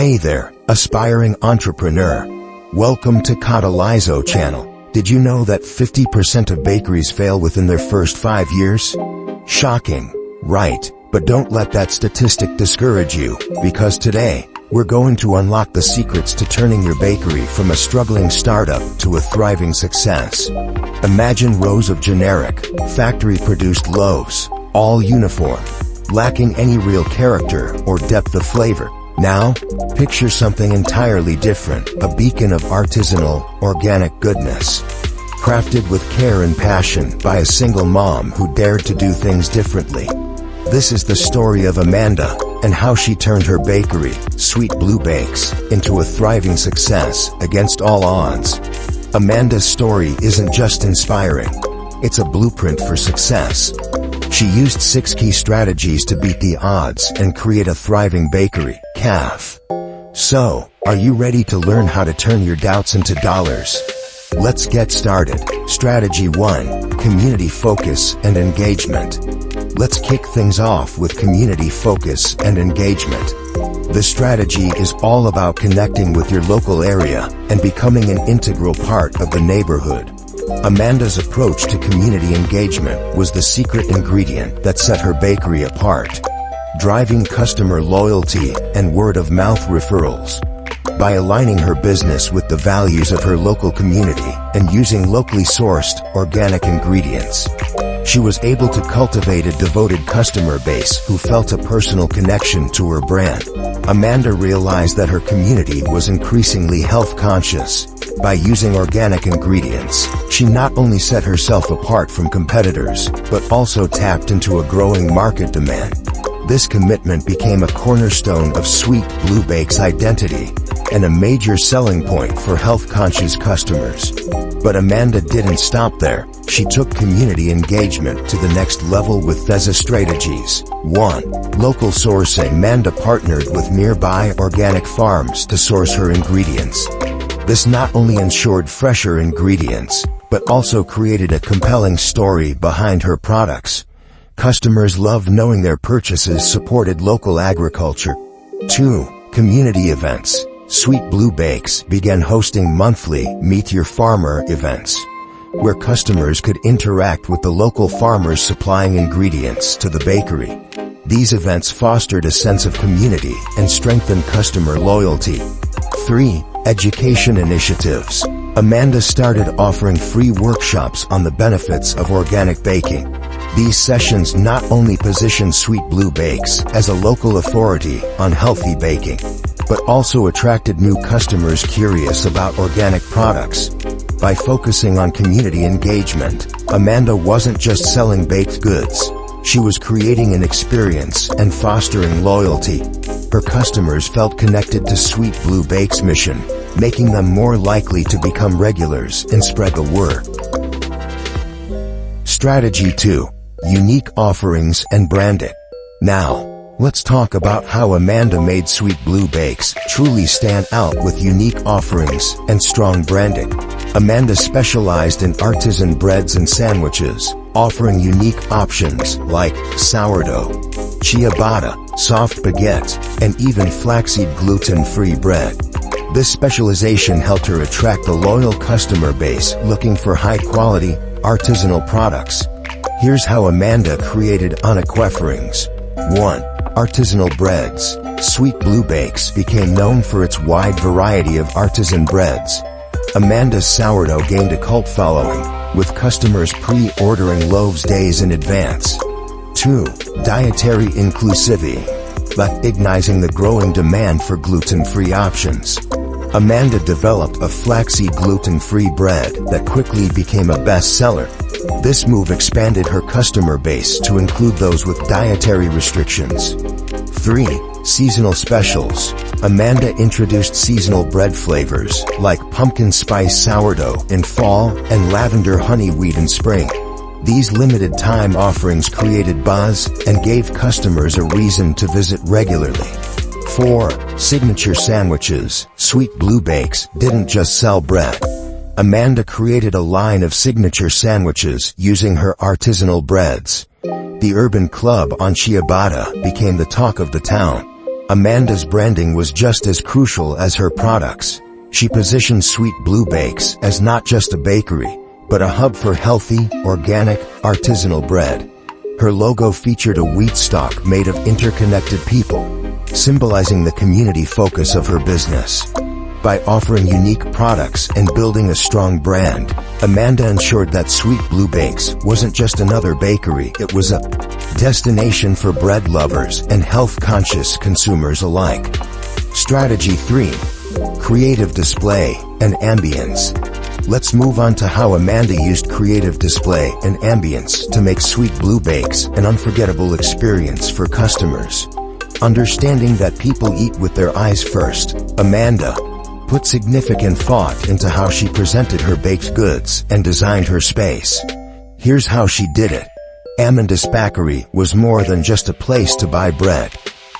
Hey there, aspiring entrepreneur. Welcome to Catalyzo channel. Did you know that 50% of bakeries fail within their first 5 years? Shocking, right? But don't let that statistic discourage you, because today, we're going to unlock the secrets to turning your bakery from a struggling startup to a thriving success. Imagine rows of generic, factory-produced loaves, all uniform, lacking any real character or depth of flavor. Now, picture something entirely different, a beacon of artisanal, organic goodness. Crafted with care and passion by a single mom who dared to do things differently. This is the story of Amanda, and how she turned her bakery, Sweet Blue Bakes, into a thriving success against all odds. Amanda's story isn't just inspiring, it's a blueprint for success. She used 6 key strategies to beat the odds and create a thriving bakery, Café. So, are you ready to learn how to turn your doubts into dollars? Let's get started. Strategy 1. Community focus and engagement. Let's kick things off with community focus and engagement. The strategy is all about connecting with your local area and becoming an integral part of the neighborhood. Amanda's approach to community engagement was the secret ingredient that set her bakery apart, driving customer loyalty and word-of-mouth referrals. By aligning her business with the values of her local community and using locally sourced, organic ingredients, she was able to cultivate a devoted customer base who felt a personal connection to her brand. Amanda realized that her community was increasingly health-conscious. By using organic ingredients, she not only set herself apart from competitors, but also tapped into a growing market demand. This commitment became a cornerstone of Sweet Blue Bakes' identity, and a major selling point for health-conscious customers. But Amanda didn't stop there. She took community engagement to the next level with these strategies. 1. Local sourcing. Amanda partnered with nearby organic farms to source her ingredients. This not only ensured fresher ingredients, but also created a compelling story behind her products. Customers loved knowing their purchases supported local agriculture. 2. Community events. Sweet Blue Bakes began hosting monthly Meet Your Farmer events, where customers could interact with the local farmers supplying ingredients to the bakery. These events fostered a sense of community and strengthened customer loyalty. 3. Education initiatives. Amanda started offering free workshops on the benefits of organic baking. These sessions not only positioned Sweet Blue Bakes as a local authority on healthy baking, but also attracted new customers curious about organic products. By focusing on community engagement, Amanda wasn't just selling baked goods. She was creating an experience and fostering loyalty. Her customers felt connected to Sweet Blue Bakes' mission, making them more likely to become regulars and spread the word. Strategy 2. Unique offerings and branding. Now, let's talk about how Amanda made Sweet Blue Bakes truly stand out with unique offerings and strong branding. Amanda specialized in artisan breads and sandwiches, offering unique options like sourdough, ciabatta, soft baguette, and even flaxseed gluten-free bread. This specialization helped her attract a loyal customer base looking for high-quality, artisanal products. Here's how Amanda created unique offerings. 1. Artisanal breads. Sweet Blue Bakes became known for its wide variety of artisan breads. Amanda's sourdough gained a cult following, with customers pre-ordering loaves days in advance. 2. Dietary inclusivity. Recognizing the growing demand for gluten-free options, Amanda developed a flaxseed gluten-free bread that quickly became a bestseller. This move expanded her customer base to include those with dietary restrictions. 3. Seasonal specials. Amanda introduced seasonal bread flavors, like pumpkin spice sourdough in fall and lavender honey wheat in spring. These limited-time offerings created buzz and gave customers a reason to visit regularly. 4. Signature sandwiches. Sweet Blue Bakes didn't just sell bread. Amanda created a line of signature sandwiches using her artisanal breads. The Urban Club on ciabatta became the talk of the town. Amanda's branding was just as crucial as her products. She positioned Sweet Blue Bakes as not just a bakery, but a hub for healthy, organic, artisanal bread. Her logo featured a wheat stalk made of interconnected people, symbolizing the community focus of her business. By offering unique products and building a strong brand, Amanda ensured that Sweet Blue Bakes wasn't just another bakery, it was a destination for bread lovers and health-conscious consumers alike. Strategy 3. Creative display and ambience. Let's move on to how Amanda used creative display and ambience to make Sweet Blue Bakes an unforgettable experience for customers. Understanding that people eat with their eyes first, Amanda put significant thought into how she presented her baked goods and designed her space. Here's how she did it. Amanda's Bakery was more than just a place to buy bread.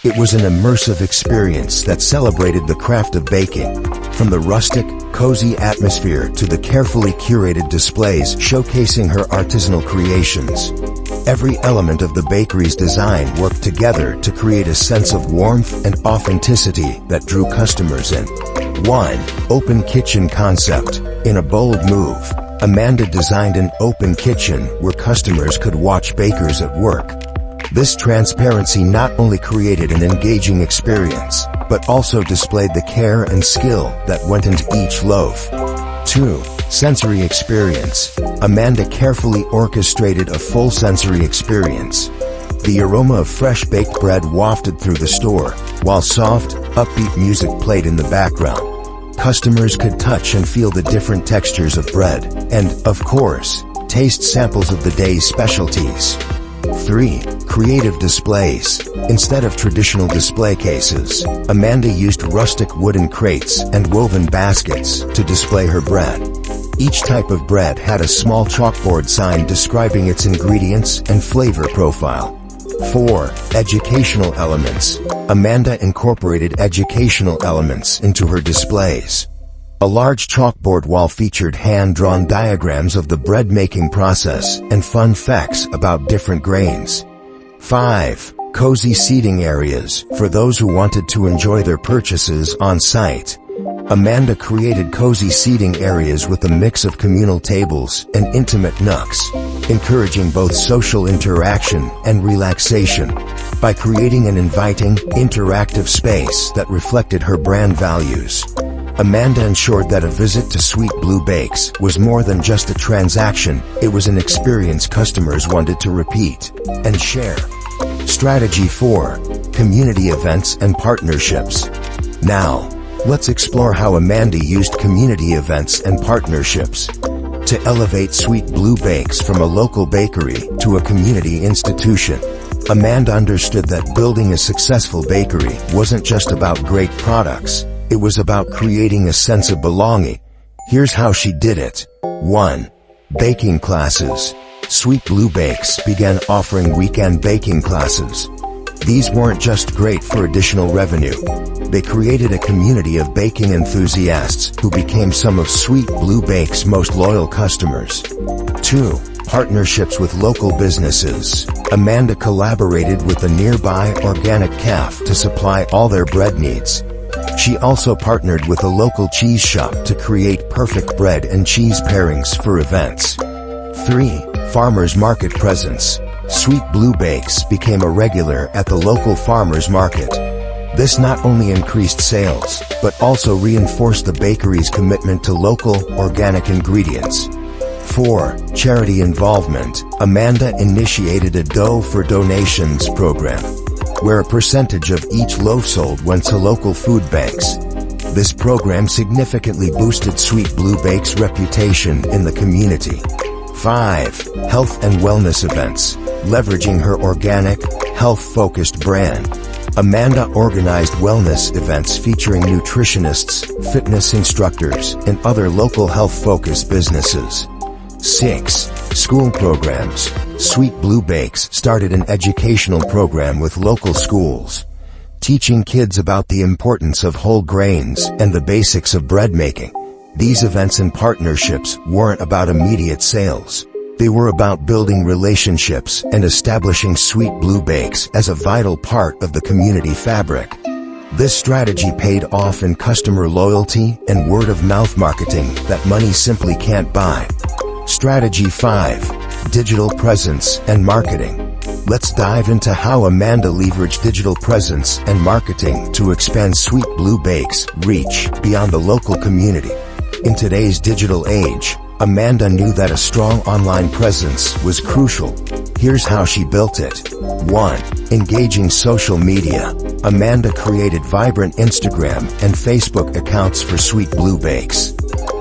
It was an immersive experience that celebrated the craft of baking. From the rustic, cozy atmosphere to the carefully curated displays showcasing her artisanal creations, every element of the bakery's design worked together to create a sense of warmth and authenticity that drew customers in. 1. Open kitchen concept. In a bold move, Amanda designed an open kitchen where customers could watch bakers at work. This transparency not only created an engaging experience, but also displayed the care and skill that went into each loaf. 2. Sensory experience. Amanda carefully orchestrated a full sensory experience. The aroma of fresh baked bread wafted through the store, while soft, upbeat music played in the background. Customers could touch and feel the different textures of bread, and, of course, taste samples of the day's specialties. 3. Creative displays. Instead of traditional display cases, Amanda used rustic wooden crates and woven baskets to display her bread. Each type of bread had a small chalkboard sign describing its ingredients and flavor profile. 4. Educational elements. Amanda incorporated educational elements into her displays. A large chalkboard wall featured hand-drawn diagrams of the bread-making process and fun facts about different grains. 5. Cozy seating areas. For those who wanted to enjoy their purchases on site, Amanda created cozy seating areas with a mix of communal tables and intimate nooks, encouraging both social interaction and relaxation. By creating an inviting, interactive space that reflected her brand values, Amanda ensured that a visit to Sweet Blue Bakes was more than just a transaction, it was an experience customers wanted to repeat and share. Strategy 4. Community events and partnerships. Now, let's explore how Amanda used community events and partnerships to elevate Sweet Blue Bakes from a local bakery to a community institution. Amanda understood that building a successful bakery wasn't just about great products, it was about creating a sense of belonging. Here's how she did it. 1. Baking classes. Sweet Blue Bakes began offering weekend baking classes. These weren't just great for additional revenue. They created a community of baking enthusiasts who became some of Sweet Blue Bakes' most loyal customers. 2. Partnerships with local businesses. Amanda collaborated with a nearby organic cafe to supply all their bread needs. She also partnered with a local cheese shop to create perfect bread and cheese pairings for events. 3. Farmers market presence. Sweet Blue Bakes became a regular at the local farmers market. This not only increased sales, but also reinforced the bakery's commitment to local, organic ingredients. 4. Charity involvement. Amanda initiated a Dough for Donations program, where a percentage of each loaf sold went to local food banks. This program significantly boosted Sweet Blue Bakes' reputation in the community. 5. Health and wellness events. Leveraging her organic, health-focused brand, Amanda organized wellness events featuring nutritionists, fitness instructors, and other local health-focused businesses. 6. School programs. Sweet Blue Bakes started an educational program with local schools, teaching kids about the importance of whole grains and the basics of bread making. These events and partnerships weren't about immediate sales. They were about building relationships and establishing Sweet Blue Bakes as a vital part of the community fabric. This strategy paid off in customer loyalty and word-of-mouth marketing that money simply can't buy. Strategy 5. Digital presence and marketing. Let's dive into how Amanda leveraged digital presence and marketing to expand Sweet Blue Bake's reach beyond the local community. In today's digital age, Amanda knew that a strong online presence was crucial. Here's how she built it. 1. Engaging social media. Amanda created vibrant Instagram and Facebook accounts for Sweet Blue Bakes.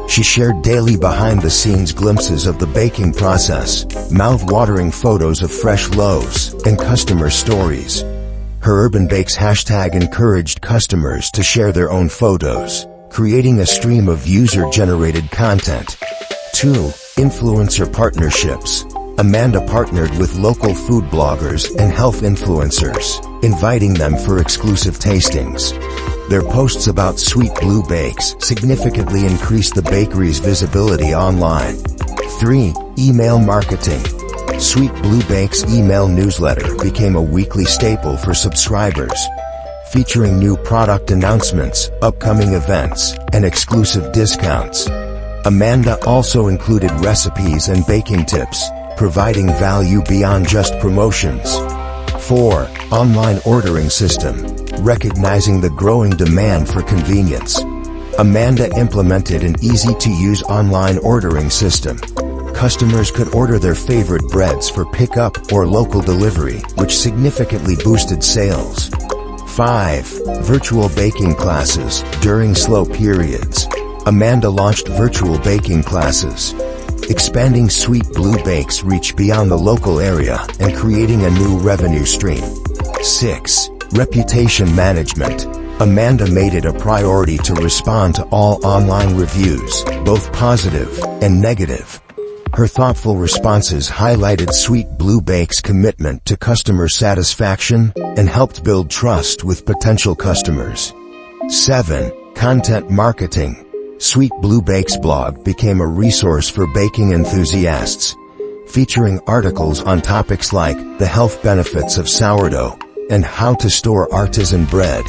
She shared daily behind-the-scenes glimpses of the baking process, mouth-watering photos of fresh loaves, and customer stories. Her Urban Bakes hashtag encouraged customers to share their own photos, creating a stream of user-generated content. 2. Influencer partnerships. Amanda partnered with local food bloggers and health influencers, inviting them for exclusive tastings. Their posts about Sweet Blue Bakes significantly increased the bakery's visibility online. 3. Email marketing. Sweet Blue Bakes' email newsletter became a weekly staple for subscribers, featuring new product announcements, upcoming events, and exclusive discounts. Amanda also included recipes and baking tips, providing value beyond just promotions. 4. Online ordering system. Recognizing the growing demand for convenience, Amanda implemented an easy-to-use online ordering system. Customers could order their favorite breads for pickup or local delivery, which significantly boosted sales. 5. Virtual baking classes. During slow periods, Amanda launched virtual baking classes, expanding Sweet Blue Bake's reach beyond the local area and creating a new revenue stream. 6. Reputation management. Amanda made it a priority to respond to all online reviews, both positive and negative. Her thoughtful responses highlighted Sweet Blue Bake's commitment to customer satisfaction and helped build trust with potential customers. 7. Content marketing. Sweet Blue Bake's blog became a resource for baking enthusiasts, featuring articles on topics like the health benefits of sourdough and how to store artisan bread.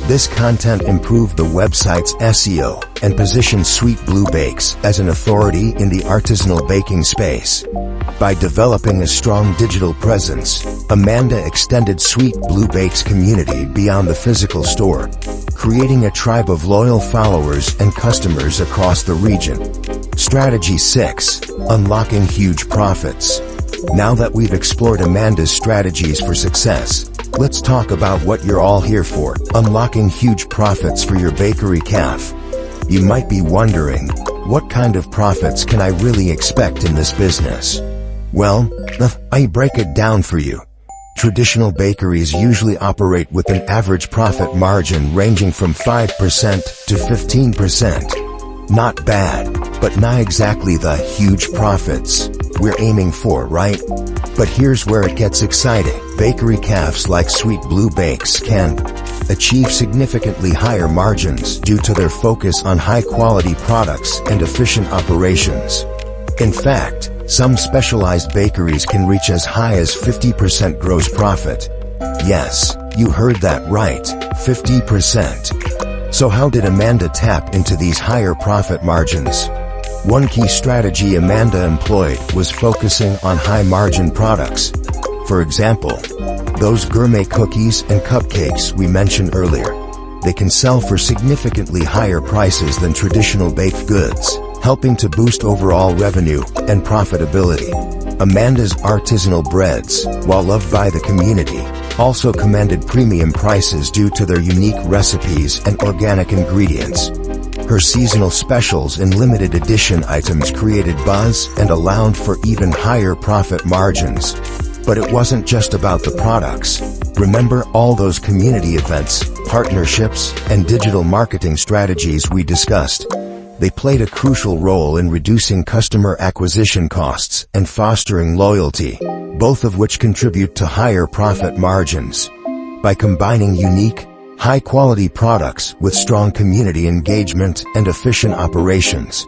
This content improved the website's SEO and positioned Sweet Blue Bakes as an authority in the artisanal baking space. By developing a strong digital presence, Amanda extended Sweet Blue Bake's community beyond the physical store, creating a tribe of loyal followers and customers across the region. Strategy 6. Unlocking huge profits. Now that we've explored Amanda's strategies for success, let's talk about what you're all here for: unlocking huge profits for your bakery cafe. You might be wondering, what kind of profits can I really expect in this business? Well, I break it down for you. Traditional bakeries usually operate with an average profit margin ranging from 5% to 15%. Not bad, but not exactly the huge profits we're aiming for, right? But here's where it gets exciting. Bakery cafes like Sweet Blue Bakes can achieve significantly higher margins due to their focus on high-quality products and efficient operations. In fact, some specialized bakeries can reach as high as 50% gross profit. Yes, you heard that right, 50%. So how did Amanda tap into these higher profit margins? One key strategy Amanda employed was focusing on high-margin products. For example, those gourmet cookies and cupcakes we mentioned earlier. They can sell for significantly higher prices than traditional baked goods, helping to boost overall revenue and profitability. Amanda's artisanal breads, while loved by the community, also commanded premium prices due to their unique recipes and organic ingredients. Her seasonal specials and limited edition items created buzz and allowed for even higher profit margins. But it wasn't just about the products. Remember all those community events, partnerships, and digital marketing strategies we discussed? They played a crucial role in reducing customer acquisition costs and fostering loyalty, both of which contribute to higher profit margins. By combining unique, high-quality products with strong community engagement and efficient operations,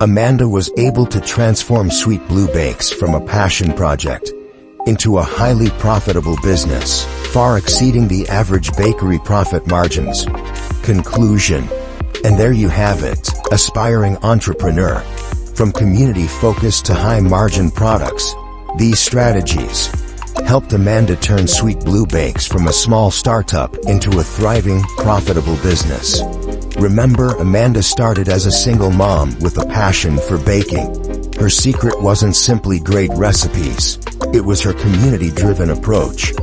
Amanda was able to transform Sweet Blue Bakes from a passion project into a highly profitable business, far exceeding the average bakery profit margins. Conclusion. And there you have it, aspiring entrepreneur. From community-focused to high-margin products, these strategies helped Amanda turn Sweet Blue Bakes from a small startup into a thriving, profitable business. Remember, Amanda started as a single mom with a passion for baking. Her secret wasn't simply great recipes. It was her community-driven approach.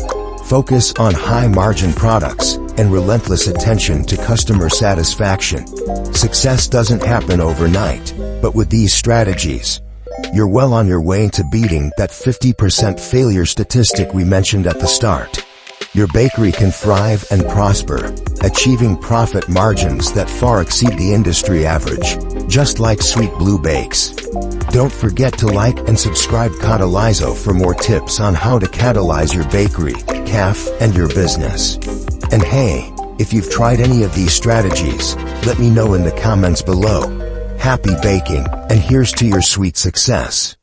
Focus on high-margin products and relentless attention to customer satisfaction. Success doesn't happen overnight, but with these strategies, you're well on your way to beating that 50% failure statistic we mentioned at the start. Your bakery can thrive and prosper, achieving profit margins that far exceed the industry average, just like Sweet Blue Bakes. Don't forget to like and subscribe Catalyzo for more tips on how to catalyze your bakery, cafe, and your business. And hey, if you've tried any of these strategies, let me know in the comments below. Happy baking, and here's to your sweet success.